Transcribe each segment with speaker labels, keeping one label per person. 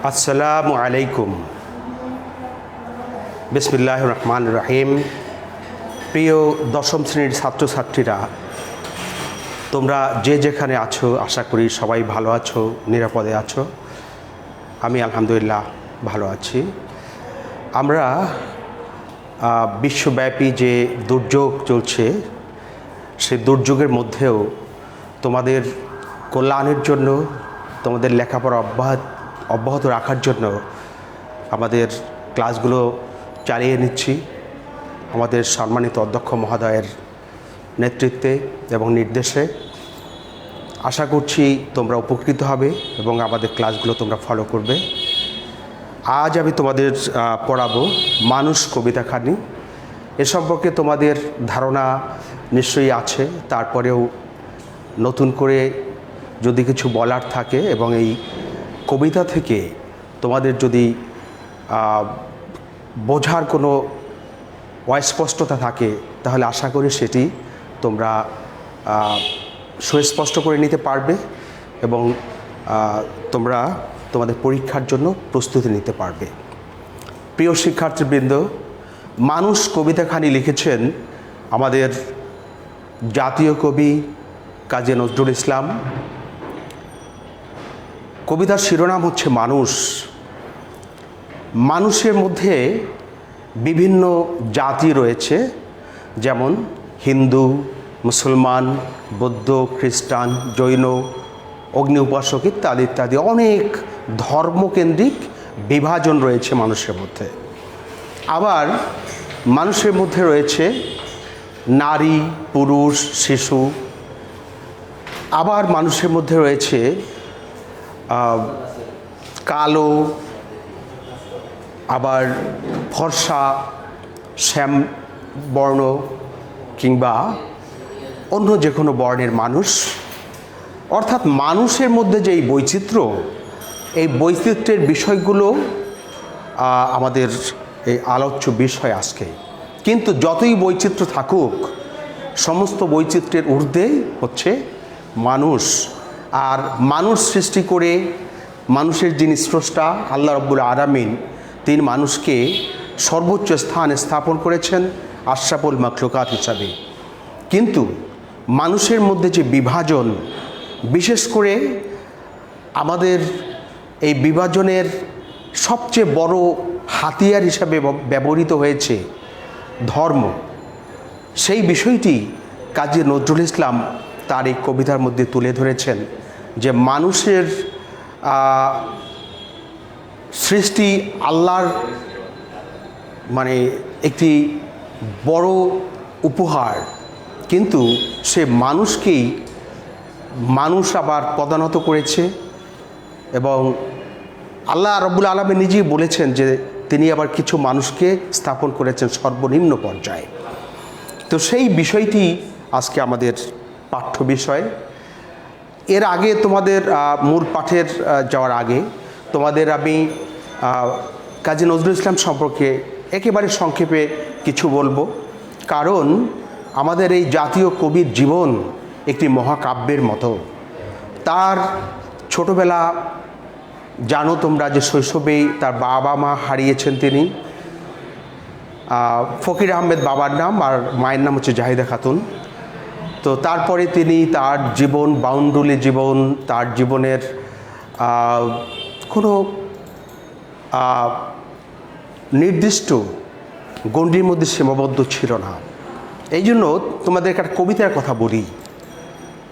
Speaker 1: আসসালামু আলাইকুম। বিসমিল্লাহির রহমানির রহিম। প্রিয় দশম শ্রেণীর ছাত্রছাত্রীরা, তোমরা যে যেখানে আছো আশা করি সবাই ভালো আছো, নিরাপদে আছো। আমি আলহামদুলিল্লাহ ভালো আছি। আমরা বিশ্বব্যাপী যে দুর্যোগ চলছে, সেই দুর্যোগের মধ্যেও তোমাদের কল্যাণের জন্য, তোমাদের লেখাপড়া অব্যাহত রাখার জন্য আমাদের ক্লাসগুলো চালিয়ে নিচ্ছি আমাদের সম্মানিত অধ্যক্ষ মহোদয়ের নেতৃত্বে এবং নির্দেশে। আশা করছি তোমরা উপকৃত হবে এবং আমাদের ক্লাসগুলো তোমরা ফলো করবে। আজ আমি তোমাদের পড়াবো মানুষ কবিতাখানি। এ সম্পর্কে তোমাদের ধারণা নিশ্চয়ই আছে, তারপরেও নতুন করে যদি কিছু বলার থাকে এবং এই কবিতা থেকে তোমাদের যদি বোঝার কোনো অস্পষ্টতা থাকে, তাহলে আশা করি সেটি তোমরা সুস্পষ্ট করে নিতে পারবে এবং তোমরা তোমাদের পরীক্ষার জন্য প্রস্তুতি নিতে পারবে। প্রিয় শিক্ষার্থীবৃন্দ, মানুষ কবিতাখানি লিখেছেন আমাদের জাতীয় কবি কাজী নজরুল ইসলাম। কবিতার শিরোনাম হচ্ছে মানুষ। মানুষের মধ্যে বিভিন্ন জাতি রয়েছে, যেমন হিন্দু, মুসলমান, বৌদ্ধ, খ্রিস্টান, জৈন, অগ্নি উপাসক ইত্যাদি ইত্যাদি অনেক ধর্মকেন্দ্রিক বিভাজন রয়েছে মানুষের মধ্যে। আবার মানুষের মধ্যে রয়েছে নারী, পুরুষ, শিশু। আবার মানুষের মধ্যে রয়েছে কালো, আবার ফর্সা, শ্যাম বর্ণ কিংবা অন্য যে কোনো বর্ণের মানুষ। অর্থাৎ মানুষের মধ্যে যে এই বৈচিত্র্য, এই বৈচিত্র্যের বিষয়গুলো আমাদের এই আলোচ্য বিষয় আজকে। কিন্তু যতই বৈচিত্র্য থাকুক, সমস্ত বৈচিত্র্যের ঊর্ধ্বে হচ্ছে মানুষ। আর মানুষ সৃষ্টি করে মানুষের যিনি স্রষ্টা আল্লাহ রাব্বুল আলামিন, তিনি মানুষকে সর্বোচ্চ স্থানে স্থাপন করেছেন আশরাফুল মাখলুকাত হিসাবে। কিন্তু মানুষের মধ্যে যে বিভাজন, বিশেষ করে আমাদের এই বিভাজনের সবচেয়ে বড় হাতিয়ার হিসাবে ব্যবহৃত হয়েছে ধর্ম। সেই বিষয়টি কাজী নজরুল ইসলাম তার এই কবিতার মধ্যে তুলে ধরেছেন যে মানুষের সৃষ্টি আল্লাহর একটি বড় উপহার, কিন্তু সে মানুষকেই মানুষ আবার পদানত করেছে এবং আল্লাহ রাব্বুল আলামিন নিজেই বলেছেন যে তিনি আবার কিছু মানুষকে স্থাপন করেছেন সর্বনিম্ন পর্যায়ে। তো সেই বিষয়টি আজকে আমাদের পাঠ্য বিষয়। এর আগে তোমাদের মূল পাঠের যাওয়ার আগে তোমাদের আমি কাজী নজরুল ইসলাম সম্পর্কে একেবারে সংক্ষেপে কিছু বলবো। কারণ আমাদের এই জাতীয় কবির জীবন একটি মহাকাব্যের মতো। তার ছোটবেলা জানো তোমরা যে শৈশবেই তার বাবা মা হারিয়েছেন তিনি। ফকির আহমেদ বাবার নাম, আর মায়ের নাম হচ্ছে জাহিদা খাতুন। তো তারপরে তিনি তার জীবন, বাউন্ডুলি জীবন, তার জীবনের কোনো নির্দিষ্ট গণ্ডির মধ্যে সীমাবদ্ধ ছিল না। এই জন্য তোমাদের একটা কবিতার কথা বলি।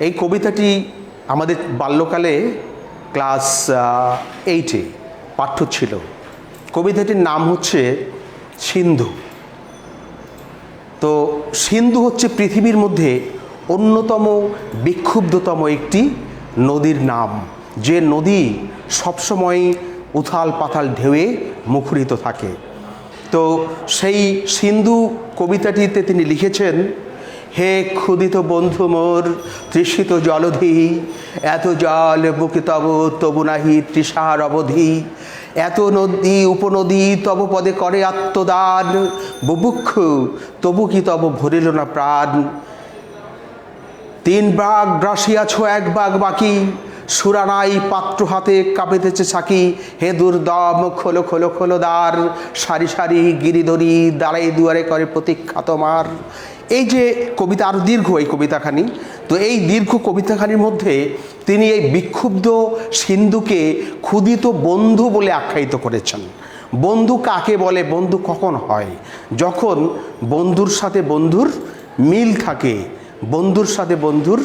Speaker 1: এই কবিতাটি আমাদের বাল্যকালে ক্লাস 8-এ পাঠ্য ছিল। কবিতাটির নাম হচ্ছে সিন্ধু। তো সিন্ধু হচ্ছে পৃথিবীর মধ্যে অন্যতম বিক্ষুব্ধতম একটি নদীর নাম, যে নদী সবসময় উথাল পাথাল ঢেউয়ে মুখরিত থাকে। তো সেই সিন্ধু কবিতাটিতে তিনি লিখেছেন, হে ক্ষুদিত বন্ধু মোর তৃষিত জলধি, এত জল বুকে তব তবু নাহি তৃষার অবধি, এত নদী উপনদী তব পদে করে আত্মদান, বুভুক্ষু তবু কি তব ভরিল না প্রাণ। 3 ভাগ গ্রাসিয়াছ 1 ভাগ বাকি, সুরানাই পাত্র হাতে কাঁপিতেছে সাকি, হে দুর্দম খোলো খোলো খোলো দ্বার, সারি সারি গিরিধরি দাঁড়াই দুয়ারে করে প্রতীক্ষা তোমার। এই যে কবিতা আরও দীর্ঘ এই কবিতাখানি, তো এই দীর্ঘ কবিতাখানির মধ্যে তিনি এই বিক্ষুব্ধ সিন্ধুকে ক্ষুদিত বন্ধু বলে আখ্যায়িত করেছেন। বন্ধু কাকে বলে, বন্ধু কখন হয়? যখন বন্ধুর সাথে বন্ধুর মিল থাকে, বন্ধুর সাথে বন্ধুর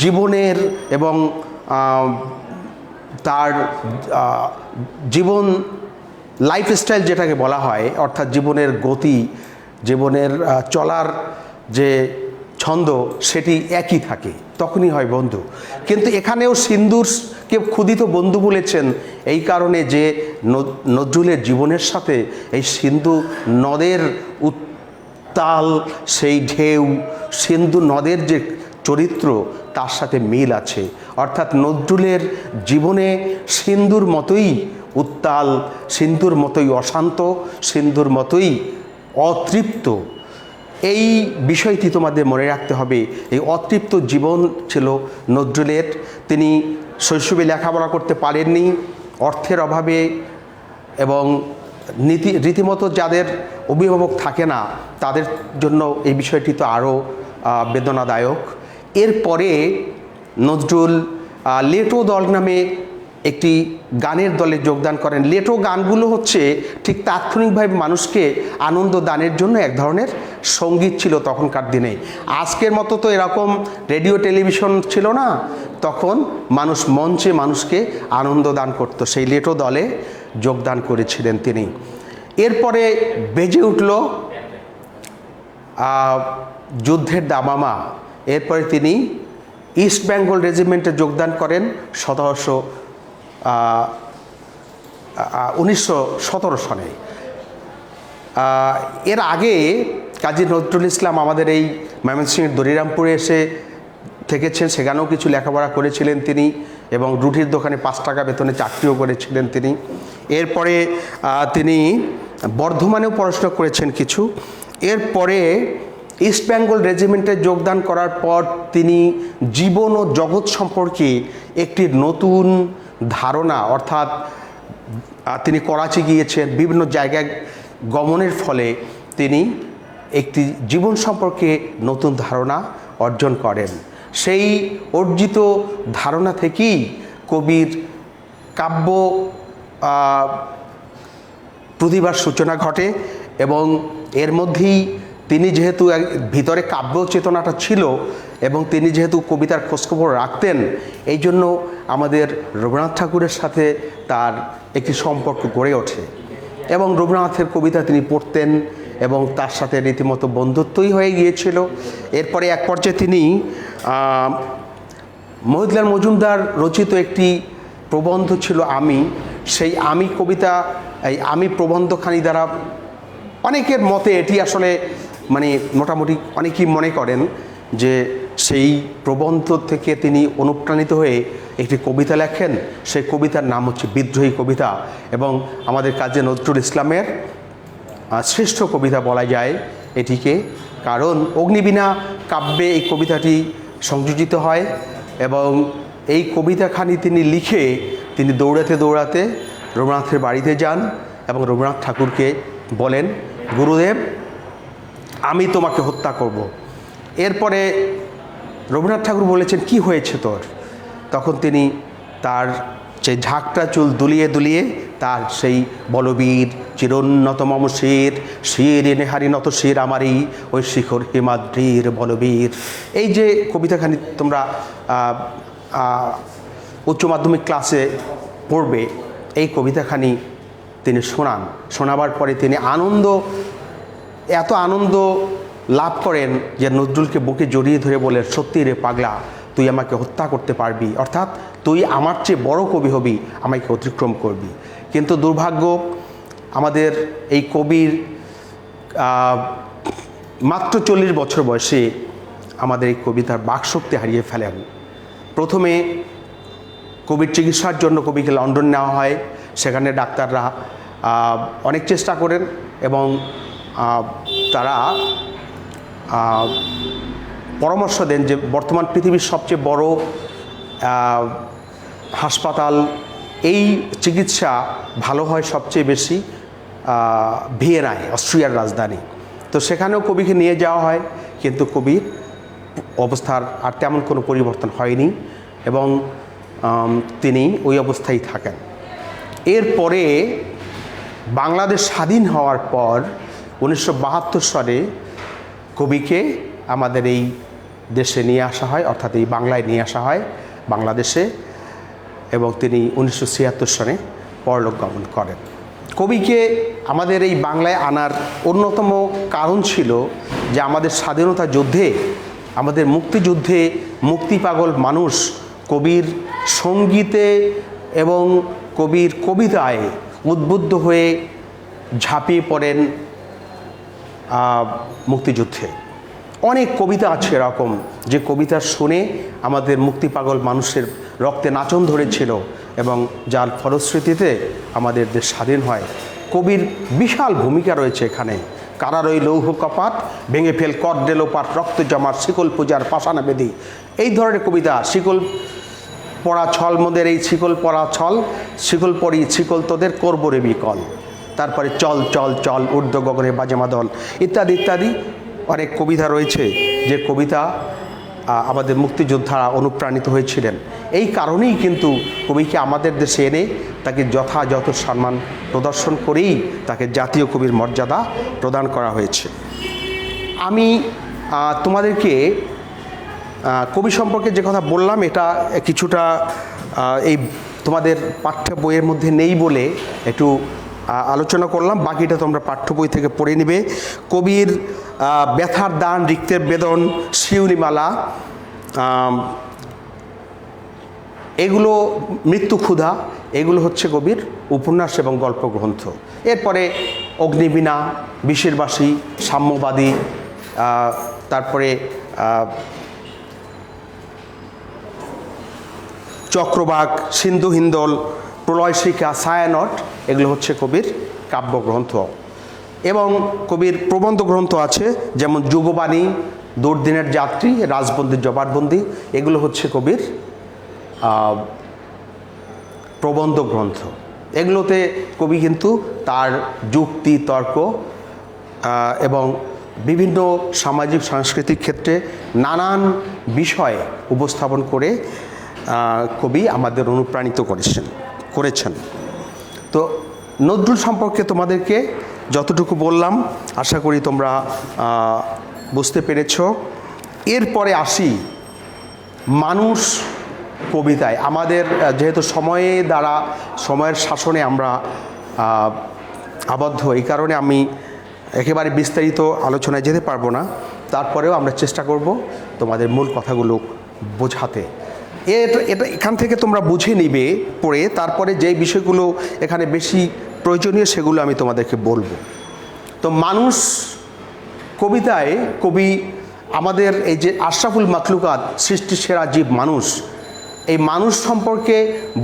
Speaker 1: জীবনের এবং তার জীবন লাইফস্টাইল যেটাকে বলা হয়, অর্থাৎ জীবনের গতি, জীবনের চলার যে ছন্দ সেটি একই থাকে, তখনই হয় বন্ধু। কিন্তু এখানেও সিন্ধুরকে ক্ষুদিত বন্ধু বলেছেন এই কারণে যে নজরুলের জীবনের সাথে এই সিন্ধু নদের উত্তাল সেই ঢেউ, সিন্ধু নদের যে চরিত্র তার সাথে মিল আছে। অর্থাৎ নজরুলের জীবনে সিন্ধুর মতোই উত্তাল, সিন্ধুর মতোই অশান্ত, সিন্ধুর মতোই অতৃপ্ত। এই বিষয়টি তোমাদের মনে রাখতে হবে। এই অতৃপ্ত জীবন ছিল নজরুলের। তিনি শৈশবে লেখাপড়া করতে পারেননি অর্থের অভাবে, এবং রীতিমতো যাদের অভিভাবক থাকে না তাদের জন্য এই বিষয়টি তো আরও বেদনাদায়ক। এরপরে নজরুল লেটো দল নামে একটি গানের দলে যোগদান করেন। লেটো গানগুলো হচ্ছে ঠিক তাৎক্ষণিকভাবে মানুষকে আনন্দ দানের জন্য এক ধরনের সঙ্গীত ছিল তখনকার দিনে। আজকের মতো তো এরকম রেডিও টেলিভিশন ছিল না, তখন মানুষ মঞ্চে মানুষকে আনন্দ দান করত। সেই লেটো দলে যোগদান করেছিলেন তিনি। এরপরে বেজে উঠল যুদ্ধের দামামা। এরপরে তিনি ইস্ট বেঙ্গল রেজিমেন্টে যোগদান করেন 1917 সনে। এর আগে কাজী নজরুল ইসলাম আমাদের এই ময়মনসিংহের দরিরামপুরে এসে থেকেছেন, সেখানেও কিছু লেখাপড়া করেছিলেন তিনি, এবং রুটির দোকানে 5 টাকা বেতনে চাকরিও করেছিলেন তিনি। এরপরে তিনি বর্ধমানেও পড়াশোনা করেছেন কিছু। এরপরে ইস্ট বেঙ্গল রেজিমেন্টে যোগদান করার পর তিনি জীবন ও জগৎ সম্পর্কে একটি নতুন ধারণা, অর্থাৎ তিনি করাচি গিয়েছেন, বিভিন্ন জায়গায় গমনের ফলে তিনি একটি জীবন সম্পর্কে নতুন ধারণা অর্জন করেন। সেই অর্জিত ধারণা থেকেই কবির কাব্য প্রতিভার সূচনা ঘটে, এবং এর মধ্যেই তিনি যেহেতু ভিতরে কাব্য চেতনাটা ছিল এবং তিনি যেহেতু কবিতার খোঁজখবর রাখতেন, এই জন্য আমাদের রবীন্দ্রনাথ ঠাকুরের সাথে তার একটি সম্পর্ক গড়ে ওঠে, এবং রবীন্দ্রনাথের কবিতা তিনি পড়তেন এবং তার সাথে রীতিমতো বন্ধুত্বই হয়ে গিয়েছিল। এরপরে এক পর্যায়ে তিনি মহিউদ্দিন মজুমদার রচিত একটি প্রবন্ধ ছিল আমি, সেই আমি কবিতা, এই আমি প্রবন্ধখানি দ্বারা অনেকের মতে এটি আসলে মোটামুটি অনেকেই মনে করেন যে সেই প্রবন্ধ থেকে তিনি অনুপ্রাণিত হয়ে একটি কবিতা লেখেন। সেই কবিতার নাম হচ্ছে বিদ্রোহী কবিতা, এবং আমাদের কাজী নজরুল ইসলামের শ্রেষ্ঠ কবিতা বলা যায় এটিকে, কারণ অগ্নিবীণা কাব্যে এই কবিতাটি সংযোজিত হয়। এবং এই কবিতাখানি তিনি লিখে তিনি দৌড়াতে দৌড়াতে রবীন্দ্রনাথের বাড়িতে যান এবং রবীন্দ্রনাথ ঠাকুরকে বলেন, গুরুদেব আমি তোমাকে হত্যা করব। এরপরে রবীন্দ্রনাথ ঠাকুর বলেছেন, কি হয়েছে তোর? তখন তিনি তার সেই ঝাঁকটা চুল দুলিয়ে দুলিয়ে তার সেই বলবীর চিরোন্নত মম শির, শির নেহারি নত শির আমারই ওই শিখর হিমাদ্রির বলবীর, এই যে কবিতাখানি তোমরা উচ্চ মাধ্যমিক ক্লাসে পড়বে, এই কবিতাখানি তিনি শোনান। শোনাবার পরে তিনি এত আনন্দ লাভ করেন যে নজরুলকে বুকে জড়িয়ে ধরে বলেন, সত্যি রে পাগলা, তুই আমাকে হত্যা করতে পারবি, অর্থাৎ তুই আমার চেয়ে বড় কবি হবি, আমাকে অতিক্রম করবি। কিন্তু দুর্ভাগ্য, আমাদের এই কবির মাত্র 40 বছর বয়সে আমাদের এই কবিতার বাকশক্তি হারিয়ে ফেলেন। প্রথমে কবির চিকিৎসার জন্য কবিকে লন্ডন নেওয়া হয়। সেখানে ডাক্তাররা অনেক চেষ্টা করেন এবং তারা পরামর্শ দেন যে বর্তমান পৃথিবীর সবচেয়ে বড় হাসপাতাল, এই চিকিৎসা ভালো হয় সবচেয়ে বেশি ভিয়েনায়, অস্ট্রিয়ার রাজধানী। তো সেখানেও কবিকে নিয়ে যাওয়া হয়, কিন্তু কবির অবস্থার আর তেমন কোনো পরিবর্তন হয়নি এবং তিনি ওই অবস্থায় থাকেন। এরপরে বাংলাদেশ স্বাধীন হওয়ার পর 1972 সালে কবিকে আমাদের এই দেশে নিয়ে আসা হয়, অর্থাৎ এই বাংলায় নিয়ে আসা হয়, বাংলাদেশে, এবং তিনি 1976 সালে পরলোক গমন করেন। কবিকে আমাদের এই বাংলায় আনার অন্যতম কারণ ছিল যে আমাদের স্বাধীনতা যুদ্ধে, আমাদের মুক্তিযুদ্ধে মুক্তি পাগল মানুষ কবির সঙ্গীতে এবং কবির কবিতায় উদ্বুদ্ধ হয়ে ঝাঁপিয়ে পড়েন মুক্তিযুদ্ধে। অনেক কবিতা আছে এরকম যে কবিতা শুনে আমাদের মুক্তি পাগল মানুষের রক্তে নাচন ধরেছিল এবং যার ফলশ্রুতিতে আমাদের দেশ স্বাধীন হয়। কবির বিশাল ভূমিকা রয়েছে এখানে। কারার ওই লৌহ কপাট, ভেঙে ফেল কর ডেলোপাট, রক্ত জমার শিকল পূজার পাষাণা বেদি, এই ধরনের কবিতা। শিকল পড়া ছল মোদের এই শিকল পড়া ছল, শিকল পড়ি শিকল তোদের করবো রে বিকল, তারপরে চল চল চল ঊর্ধ্ব গগনে বাজে মাদল, ইত্যাদি ইত্যাদি অনেক কবিতা রয়েছে যে কবিতা আমাদের মুক্তিযোদ্ধারা অনুপ্রাণিত হয়েছিলেন। এই কারণেই কিন্তু কবিকে আমাদের দেশে এনে তাকে যথাযথ সম্মান প্রদর্শন করেই তাকে জাতীয় কবির মর্যাদা প্রদান করা হয়েছে। আমি তোমাদেরকে কবি সম্পর্কে যে কথা বললাম এটা কিছুটা এই তোমাদের পাঠ্য বইয়ের মধ্যে নেই বলে একটু আলোচনা করলাম, বাকিটা তোমরা পাঠ্য বই থেকে পড়ে নেবে। কবির ব্যথার দান, রিক্তের বেদন, শিউলিমালা, এগুলো মৃত্যু ক্ষুধা, এগুলো হচ্ছে কবির উপন্যাস এবং গল্প গ্রন্থ। এরপরে অগ্নিবীণা, বিষেরবাসী, সাম্যবাদী, তারপরে চক্রবাক, সিন্ধু হিন্দল, প্রলয়শিখা, ছায়ানট, এগুলো হচ্ছে কবির কাব্যগ্রন্থ। এবং কবির প্রবন্ধ গ্রন্থ আছে, যেমন যুগবাণী, দুর্দিনের যাত্রী, রাজবন্দির জবানবন্দি, এগুলো হচ্ছে কবির প্রবন্ধ গ্রন্থ। এগুলোতে কবি কিন্তু তার যুক্তি, তর্ক এবং বিভিন্ন সামাজিক সাংস্কৃতিক ক্ষেত্রে নানান বিষয় উপস্থাপন করে কবি আমাদের অনুপ্রাণিত করেছেন। তো নজরুল সম্পর্কে তোমাদেরকে যতটুকু বললাম আশা করি তোমরা বুঝতে পেরেছ। এরপরে আসি মানুষ কবিতায়। আমাদের যেহেতু সময়ের শাসনে আমরা আবদ্ধ, এই কারণে আমি একেবারে বিস্তারিত আলোচনায় যেতে পারবো না, তারপরেও আমরা চেষ্টা করব তোমাদের মূল কথাগুলো বোঝাতে। এটা এখান থেকে তোমরা বুঝে নিবে পড়ে, তারপরে যেই বিষয়গুলো এখানে বেশি প্রয়োজনীয় সেগুলো আমি তোমাদেরকে বলবো। তো মানুষ কবিতায় কবি আমাদের এই যে আশরাফুল মাখলুকাত, সৃষ্টির সেরা জীব মানুষ, এই মানুষ সম্পর্কে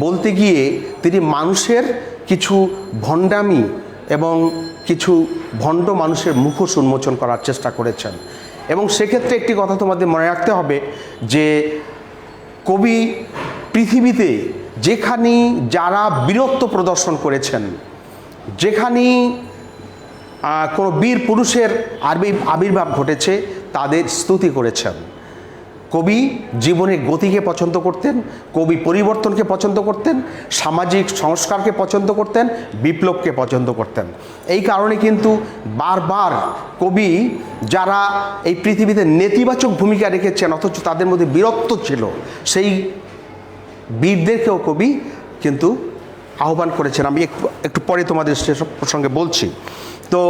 Speaker 1: বলতে গিয়ে তিনি মানুষের কিছু ভণ্ডামি এবং কিছু ভণ্ড মানুষের মুখোশ উন্মোচন করার চেষ্টা করেছেন। এবং সেক্ষেত্রে একটি কথা তোমাদের মনে রাখতে হবে যে কবি পৃথিবীতে যেখানে যারা বীরত্ব প্রদর্শন করেছেন, যেখানে কোনো বীর পুরুষের আবির্ভাব ঘটেছে তাদের স্তুতি করেছেন। কবি জীবনের গতিকে পছন্দ করতেন, কবি পরিবর্তনকে পছন্দ করতেন, সামাজিক সংস্কারকে পছন্দ করতেন, বিপ্লবকে পছন্দ করতেন। এই কারণে কিন্তু বারবার কবি যারা এই পৃথিবীতে নেতিবাচক ভূমিকা রেখেছেন অথচ তাদের মধ্যে বীরত্ব ছিল, সেই বীরদেরকেও কবি কিন্তু আহ্বান করেছেন। আমি একটু পরে তোমাদের সেসব প্রসঙ্গে বলছি। তো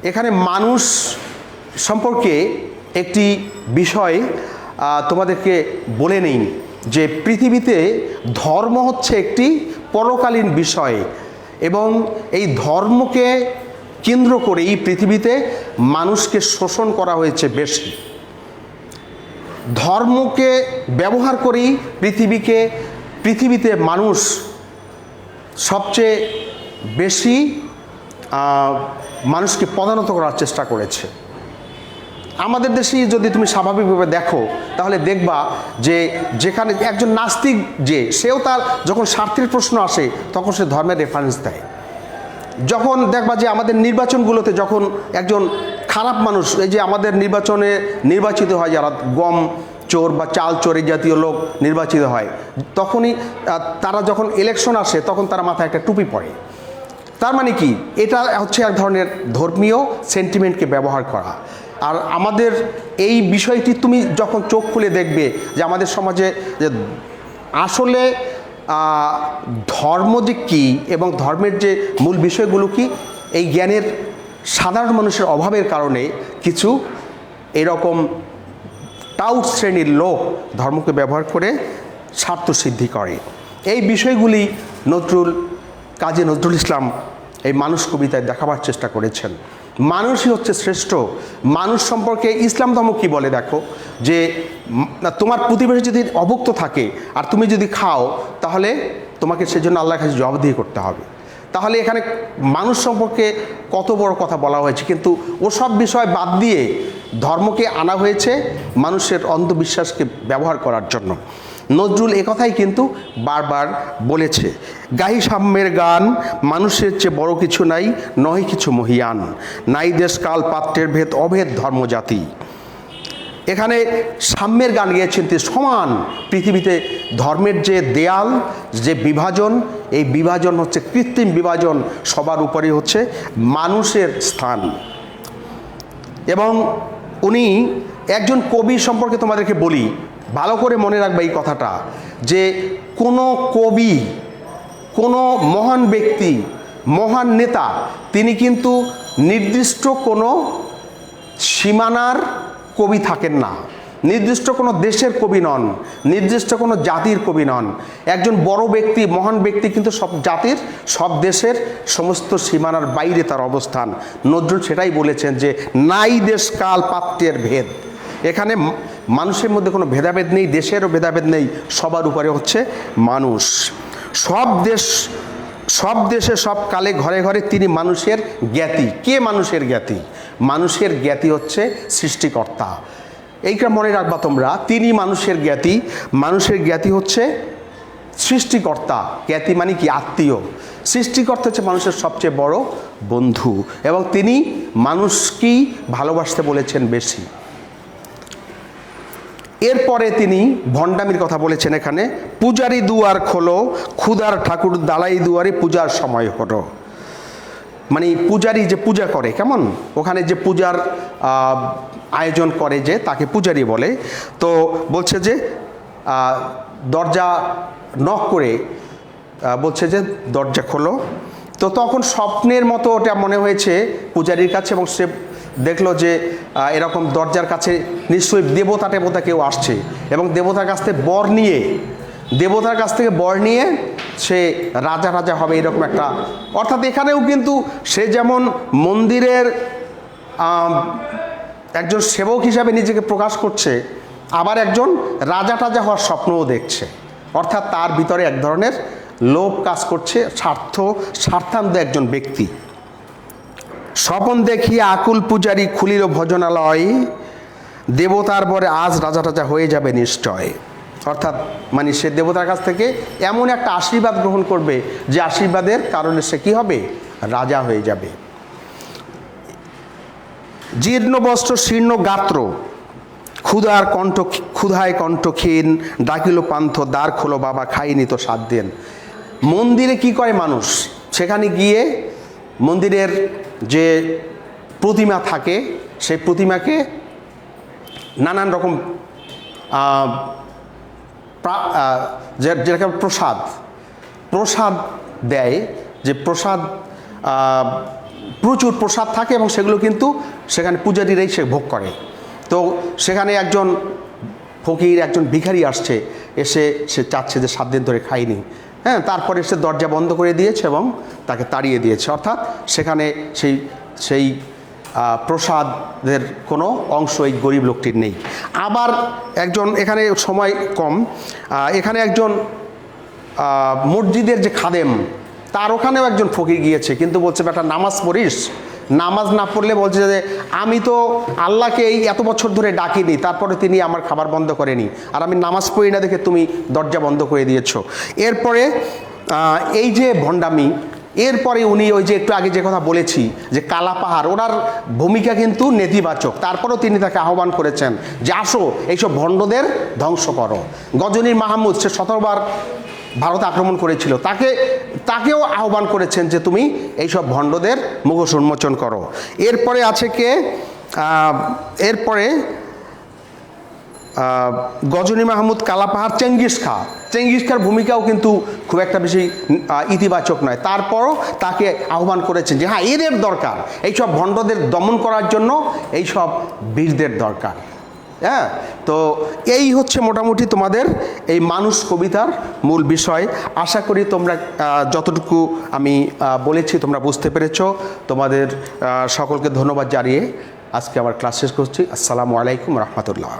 Speaker 1: এখানে মানুষ সম্পর্কে একটি বিষয় তোমাদেরকে বলে নেই যে পৃথিবীতে ধর্ম হচ্ছে একটি পরকালীন বিষয় এবং এই ধর্মকে কেন্দ্র করেই পৃথিবীতে মানুষকে শোষণ করা হয়েছে বেশি। ধর্মকে ব্যবহার করেই পৃথিবীতে মানুষ সবচেয়ে বেশি মানুষকে পদানত করার চেষ্টা করেছে। আমাদের দেশেই যদি তুমি স্বাভাবিকভাবে দেখো তাহলে দেখবা যে যেখানে একজন নাস্তিক সেও তার যখন স্বার্থের প্রশ্ন আসে তখন সে ধর্মের রেফারেন্স দেয়। যখন দেখবা যে আমাদের নির্বাচনগুলোতে যখন একজন খারাপ মানুষ, এই যে আমাদের নির্বাচনে নির্বাচিত হয় যারা গম চোর বা চাল চোর এই জাতীয় লোক নির্বাচিত হয়, তখনই তারা যখন ইলেকশন আসে তখন তারা মাথায় একটা টুপি পরে। তার মানে কি, এটা হচ্ছে এক ধরনের ধর্মীয় সেন্টিমেন্টকে ব্যবহার করা। আর আমাদের এই বিষয়টি তুমি যখন চোখ খুলে দেখবে যে আমাদের সমাজে যে আসলে ধর্ম যে কী এবং ধর্মের যে মূল বিষয়গুলো কি, এই জ্ঞানের সাধারণ মানুষের অভাবের কারণে কিছু এরকম টাউট শ্রেণীর লোক ধর্মকে ব্যবহার করে স্বার্থসিদ্ধি করে। এই বিষয়গুলি কাজী নজরুল ইসলাম এই মানুষ কবিতায় দেখাবার চেষ্টা করেছেন। মানুষই হচ্ছে শ্রেষ্ঠ। মানুষ সম্পর্কে ইসলাম ধর্ম কী বলে দেখো, যে তোমার প্রতিবেশী যদি অভুক্ত থাকে আর তুমি যদি খাও তাহলে তোমাকে সেজন্য আল্লাহর কাছে জবাবদিহি করতে হবে। তাহলে এখানে মানুষ সম্পর্কে কত বড় কথা বলা হয়েছে, কিন্তু ওসব বিষয় বাদ দিয়ে ধর্মকে আনা হয়েছে মানুষের অন্ধবিশ্বাসকে ব্যবহার করার জন্য। নজরুল একথাই কিন্তু বারবার বলেছে, গাহি সাম্যের গান, মানুষের চেয়ে বড় কিছু নাই, নয় কিছু মহিয়ান, নাই দেশ কাল পাত্রের ভেদ, অভেদ ধর্মজাতি। এখানে সাম্যের গান গিয়েছেন, সমান পৃথিবীতে ধর্মের যে দেয়াল, যে বিভাজন, এই বিভাজন হচ্ছে কৃত্রিম বিভাজন, সবার উপরে হচ্ছে মানুষের স্থান। এবং উনি একজন কবি সম্পর্কে তোমাদেরকে বলি, ভালো করে মনে রাখবে এই কথাটা, যে কোনো কবি, কোনো মহান ব্যক্তি, মহান নেতা, তিনি কিন্তু নির্দিষ্ট কোনো সীমানার কবি থাকেন না, নির্দিষ্ট কোনো দেশের কবি নন, নির্দিষ্ট কোনো জাতির কবি নন। একজন বড় ব্যক্তি, মহান ব্যক্তি কিন্তু সব জাতির, সব দেশের সমস্ত সীমানার বাইরে তার অবস্থান। নজরুল সেটাই বলেছেন যে নাই দেশ কাল পাত্রের ভেদ। এখানে মানুষের মধ্যে কোনো ভেদাভেদ নেই, দেশেরও ভেদাভেদ নেই, সবার উপরে হচ্ছে মানুষ। সব দেশে সব কালে ঘরে ঘরে তিনি মানুষের জ্ঞাতি। কে মানুষের জ্ঞাতি? মানুষের জ্ঞাতি হচ্ছে সৃষ্টিকর্তা। এইটা মনে রাখবা তোমরা, তিনি মানুষের জ্ঞাতি। মানুষের জ্ঞাতি হচ্ছে সৃষ্টিকর্তা। জ্ঞাতি মানে কি? আত্মীয়। সৃষ্টিকর্তা হচ্ছে মানুষের সবচেয়ে বড় বন্ধু, এবং তিনি মানুষকেই ভালোবাসতে বলেছেন বেশি। এরপরে তিনি ভণ্ডামির কথা বলেছেন এখানে, পূজারি দুয়ার খোলো, ক্ষুধার ঠাকুর দালাই দুয়ারে পূজার সময় হলো। মানে পূজারি যে পূজা করে, কেমন ওখানে যে পূজার আয়োজন করে যে তাকে পূজারি বলে। তো বলছে যে দরজা নক করে বলছে যে দরজা খোলো। তো তখন স্বপ্নের মতো ওটা মনে হয়েছে পূজারির কাছে, এবং সে দেখলো যে এরকম দরজার কাছে নিশ্চয়ই দেবতা কেউ আসছে, এবং দেবতার কাছ থেকে বর নিয়ে সে রাজা হবে, এরকম একটা। অর্থাৎ এখানেও কিন্তু সে যেমন মন্দিরের একজন সেবক হিসাবে নিজেকে প্রকাশ করছে, আবার একজন রাজা হওয়ার স্বপ্নও দেখছে। অর্থাৎ তার ভিতরে এক ধরনের লোভ কাজ করছে, স্বার্থান্ত একজন ব্যক্তি। স্বপন দেখিয়া আকুল পূজারী খুলিল ভজনালয়, দেবতার বরে আজ রাজা হয়ে যাবে নিশ্চয়। অর্থাৎ মানে সে দেবতার কাছ থেকে এমন একটা আশীর্বাদ গ্রহণ করবে যে আশীর্বাদের কারণে সে কী হবে? রাজা হয়ে যাবে। জীর্ণ বস্ত্র শীর্ণ গাত্র, ক্ষুধায় কণ্ঠক্ষীণ, ডাকিল পান্থ দ্বার খোলো বাবা, খাইনি তো 7 দিন। মন্দিরে কি করে মানুষ? সেখানে গিয়ে মন্দিরের যে প্রতিমা থাকে সেই প্রতিমাকে নানান রকম যেরকম প্রসাদ দেয়, যে প্রসাদ প্রচুর প্রসাদ থাকে, এবং সেগুলো কিন্তু সেখানে পূজারীরাই সে ভোগ করে। তো সেখানে একজন ফকির, একজন ভিখারি আসছে, এসে সে চাচ্ছে যে 7 দিন ধরে খায়নি। হ্যাঁ, তারপরে সে দরজা বন্ধ করে দিয়েছে এবং তাকে তাড়িয়ে দিয়েছে। অর্থাৎ সেখানে সেই প্রসাদের কোনো অংশ এই গরিব লোকটির নেই। আবার একজন, এখানে সময় কম, এখানে একজন মসজিদের যে খাদেম, তার ওখানেও একজন ফকির গিয়েছে, কিন্তু বলছে বেটা নামাজ পড়িস, নামাজ না পড়লে বলছে যে আমি তো আল্লাহকে এই এত বছর ধরে ডাকিনি, তারপরে তিনি আমার খাবার বন্ধ করেনি, আর আমি নামাজ পড়ি না দেখে তুমি দরজা বন্ধ করে দিয়েছো। এরপরে এই যে ভণ্ডামি, এরপরে উনি ওই যে একটু আগে যে কথা বলেছি যে কালা পাহাড়, ওনার ভূমিকা কিন্তু নেতিবাচক, তারপরেও তিনি তাকে আহ্বান করেছেন যে আসো এইসব ভণ্ডদের ধ্বংস করো। গজনী মাহমুদ, সে 17বার ভারত আক্রমণ করেছিল, তাকেও আহ্বান করেছেন যে তুমি এইসব ভণ্ডদের মুখোশ উন্মোচন করো। এরপরে আছে কে, এরপরে গজনী মাহমুদ, কালাপাহাড়, চেঙ্গিস খার ভূমিকাও কিন্তু খুব একটা বেশি ইতিবাচক নয়, তারপরও তাকে আহ্বান করেছেন যে হ্যাঁ এদের দরকার, এইসব ভণ্ডদের দমন করার জন্য এইসব বীরদের দরকার। হ্যাঁ, তো এই হচ্ছে মোটামুটি তোমাদের এই মানুষ কবিতার মূল বিষয়। আশা করি তোমরা যতটুকু আমি বলেছি তোমরা বুঝতে পেরেছো। তোমাদের সকলকে ধন্যবাদ জানিয়ে আজকে আমার ক্লাস শেষ করছি। আসসালামু আলাইকুম রহমতুল্লাহ।